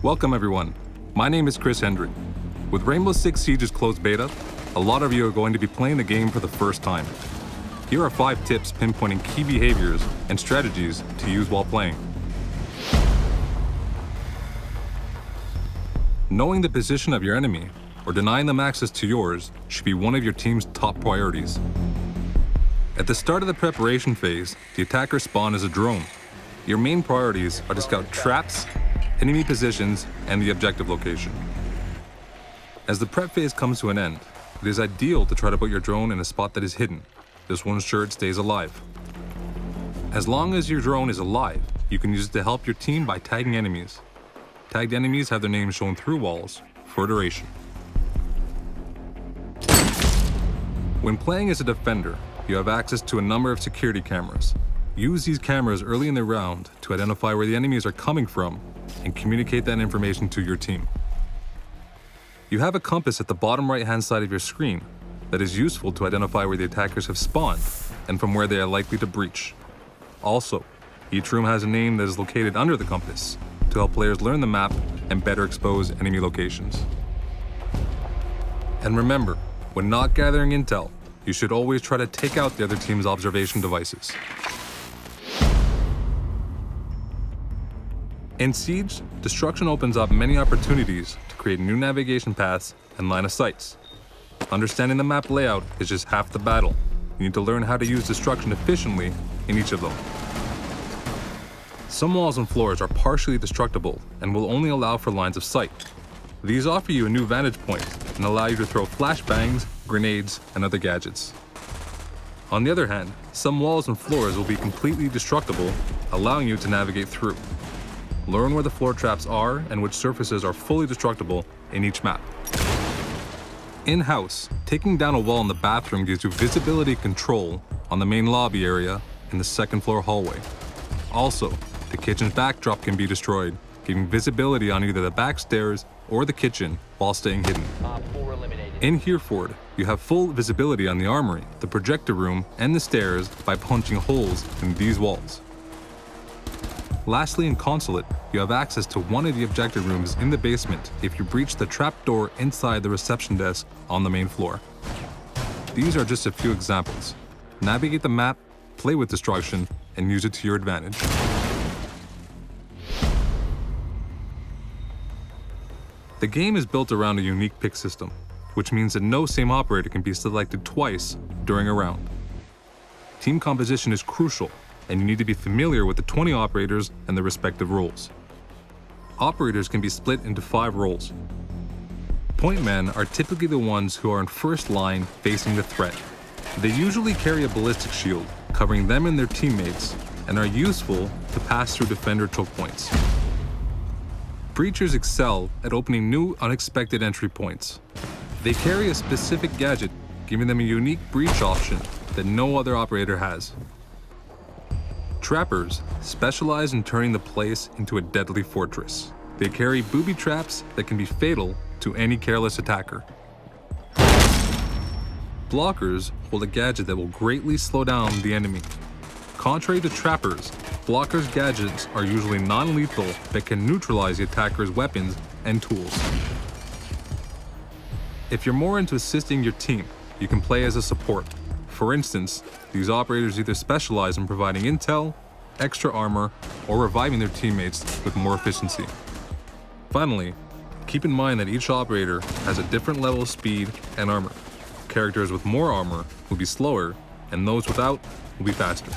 Welcome everyone, my name is Chris Hendry. With Rainbow Six Siege's closed beta, a lot of you are going to be playing the game for the first time. Here are 5 tips pinpointing key behaviors and strategies to use while playing. Knowing the position of your enemy or denying them access to yours should be one of your team's top priorities. At the start of the preparation phase, the attacker spawn is a drone. Your main priorities are to scout traps, enemy positions, and the objective location. As the prep phase comes to an end, it is ideal to try to put your drone in a spot that is hidden. This will ensure it stays alive. As long as your drone is alive, you can use it to help your team by tagging enemies. Tagged enemies have their names shown through walls for duration. When playing as a defender, you have access to a number of security cameras. Use these cameras early in the round to identify where the enemies are coming from and communicate that information to your team. You have a compass at the bottom right-hand side of your screen that is useful to identify where the attackers have spawned and from where they are likely to breach. Also, each room has a name that is located under the compass to help players learn the map and better expose enemy locations. And remember, when not gathering intel, you should always try to take out the other team's observation devices. In Siege, destruction opens up many opportunities to create new navigation paths and line of sights. Understanding the map layout is just half the battle. You need to learn how to use destruction efficiently in each of them. Some walls and floors are partially destructible and will only allow for lines of sight. These offer you a new vantage point and allow you to throw flashbangs, grenades, and other gadgets. On the other hand, some walls and floors will be completely destructible, allowing you to navigate through. Learn where the floor traps are and which surfaces are fully destructible in each map. In-house, taking down a wall in the bathroom gives you visibility control on the main lobby area in the second floor hallway. Also, the kitchen's backdrop can be destroyed, giving visibility on either the back stairs or the kitchen while staying hidden. In Hereford, you have full visibility on the armory, the projector room, and the stairs by punching holes in these walls. Lastly, in Consulate, you have access to one of the objective rooms in the basement if you breach the trapdoor inside the reception desk on the main floor. These are just a few examples. Navigate the map, play with destruction, and use it to your advantage. The game is built around a unique pick system, which means that no same operator can be selected twice during a round. Team composition is crucial, and you need to be familiar with the 20 operators and their respective roles. Operators can be split into 5 roles. Point men are typically the ones who are in first line facing the threat. They usually carry a ballistic shield, covering them and their teammates, and are useful to pass through defender choke points. Breachers excel at opening new, unexpected entry points. They carry a specific gadget, giving them a unique breach option that no other operator has. Trappers specialize in turning the place into a deadly fortress. They carry booby traps that can be fatal to any careless attacker. Blockers hold a gadget that will greatly slow down the enemy. Contrary to trappers, blockers' gadgets are usually non-lethal but can neutralize the attacker's weapons and tools. If you're more into assisting your team, you can play as a support. For instance, these operators either specialize in providing intel, extra armor, or reviving their teammates with more efficiency. Finally, keep in mind that each operator has a different level of speed and armor. Characters with more armor will be slower, and those without will be faster.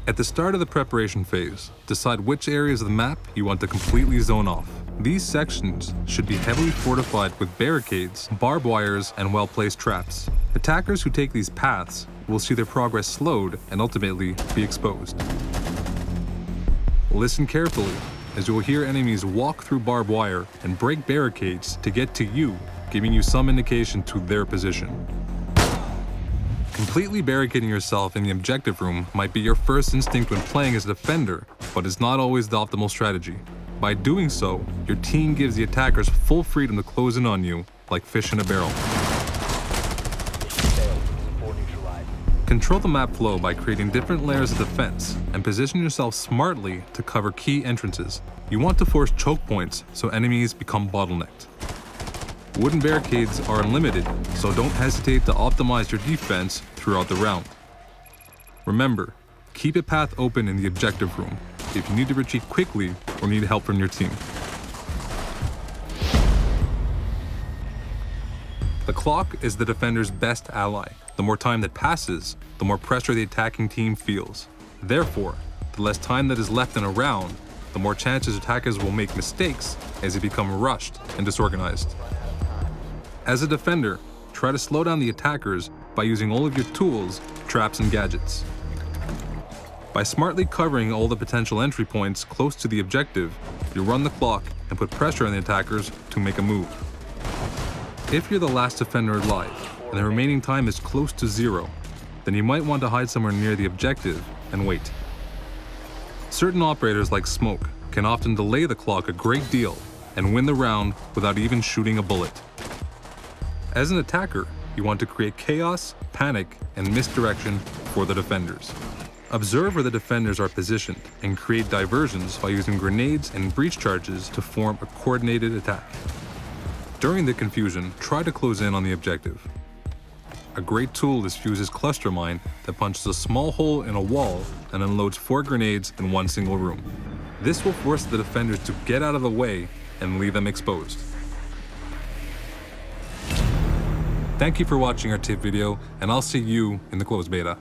At the start of the preparation phase, decide which areas of the map you want to completely zone off. These sections should be heavily fortified with barricades, barbed wires, and well-placed traps. Attackers who take these paths will see their progress slowed and ultimately be exposed. Listen carefully, as you will hear enemies walk through barbed wire and break barricades to get to you, giving you some indication to their position. Completely barricading yourself in the objective room might be your first instinct when playing as a defender, but it's not always the optimal strategy. By doing so, your team gives the attackers full freedom to close in on you, like fish in a barrel. Control the map flow by creating different layers of defense and position yourself smartly to cover key entrances. You want to force choke points so enemies become bottlenecked. Wooden barricades are unlimited, so don't hesitate to optimize your defense throughout the round. Remember, keep a path open in the objective room if you need to retreat quickly or need help from your team. The clock is the defender's best ally. The more time that passes, the more pressure the attacking team feels. Therefore, the less time that is left in a round, the more chances attackers will make mistakes as they become rushed and disorganized. As a defender, try to slow down the attackers by using all of your tools, traps, and gadgets. By smartly covering all the potential entry points close to the objective, you run the clock and put pressure on the attackers to make a move. If you're the last defender alive, and the remaining time is close to 0, then you might want to hide somewhere near the objective and wait. Certain operators like Smoke can often delay the clock a great deal and win the round without even shooting a bullet. As an attacker, you want to create chaos, panic, and misdirection for the defenders. Observe where the defenders are positioned and create diversions by using grenades and breach charges to form a coordinated attack. During the confusion, try to close in on the objective. A great tool is Fuse's cluster mine that punches a small hole in a wall and unloads 4 grenades in one single room. This will force the defenders to get out of the way and leave them exposed. Thank you for watching our tip video, and I'll see you in the closed beta.